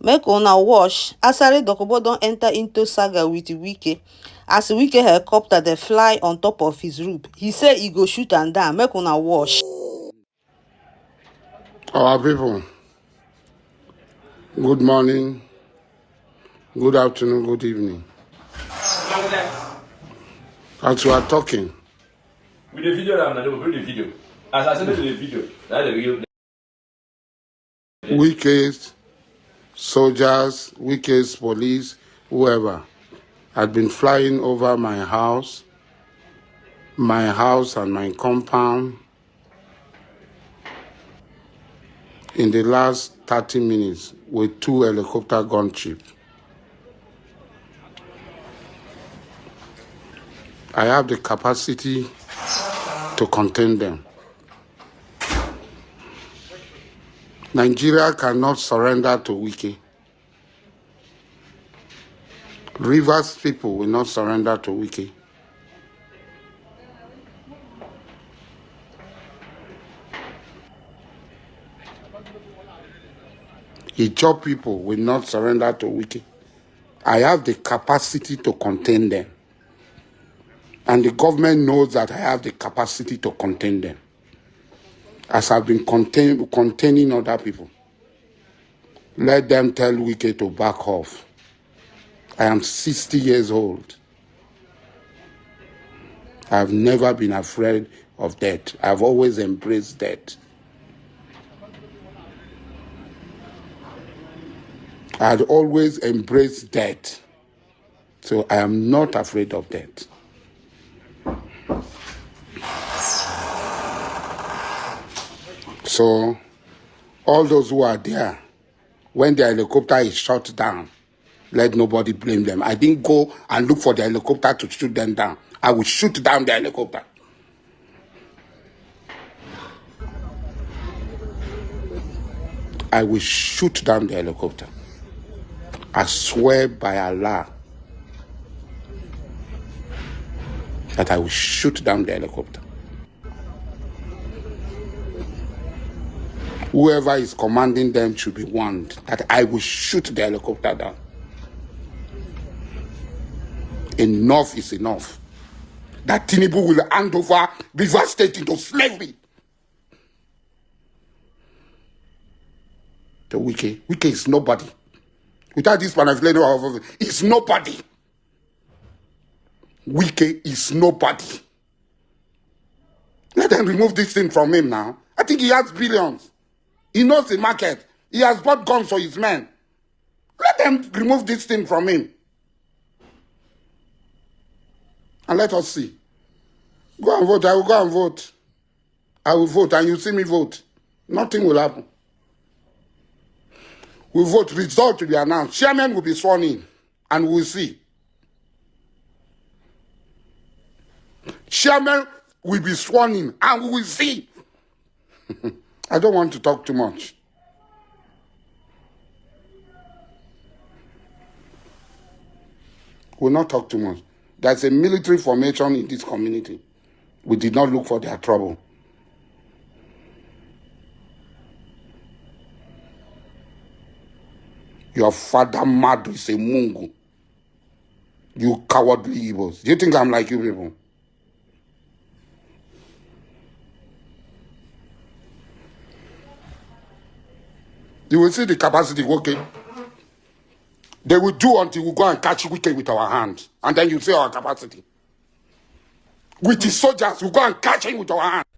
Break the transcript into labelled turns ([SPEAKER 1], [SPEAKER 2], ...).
[SPEAKER 1] Make una watch. Asari Dokubo don enter into saga with Wike. As Wike helicopter dey fly on top of his roof, he say he go shoot am down. Make una watch.
[SPEAKER 2] Our people, good morning, good afternoon, good evening. As we are talking,
[SPEAKER 3] with the video, I'm not going to the video. As I said in the video, that's the real.
[SPEAKER 2] Wike's soldiers, Wike's police, whoever, had been flying over my house and my compound in the last 30 minutes with 2 helicopter gunships. I have the capacity to contain them. Nigeria cannot surrender to Wike. Rivers people will not surrender to Wike. Ijaw people will not surrender to Wike. I have the capacity to contain them. And the government knows that I have the capacity to contain them. As I've been containing other people. Let them tell Wike to back off. I am 60 years old. I've never been afraid of death. I've always embraced death. I'd always embraced death. So I am not afraid of death. So all those who are there, when the helicopter is shot down, let nobody blame them. I didn't go and look for the helicopter to shoot them down. I will shoot down the helicopter. I will shoot down the helicopter. I swear by Allah that I will shoot down the helicopter. Whoever is commanding them should be warned that I will shoot the helicopter down. Enough is enough. That Tinubu will hand over Rivers State into slavery. The Wike is nobody. Without this panaflexion, it's nobody. Wike is nobody. Let them remove this thing from him now. I think he has billions. He knows the market. He has bought guns for his men. Let them remove this thing from him. And let us see. Go and vote. I will go and vote. I will vote and you see me vote. Nothing will happen. We vote. Result will be announced. Chairman will be sworn in. And we will see. Chairman will be sworn in. And we will see. I don't want to talk too much. We'll not talk too much. There's a military formation in this community. We did not look for their trouble. Your father Madu is a Mungu. You cowardly Igbos. Do you think I'm like you people? You will see the capacity working. They will do until we go and catch Wike with our hands. And then you see our capacity. With the soldiers, we go and catch him with our hands.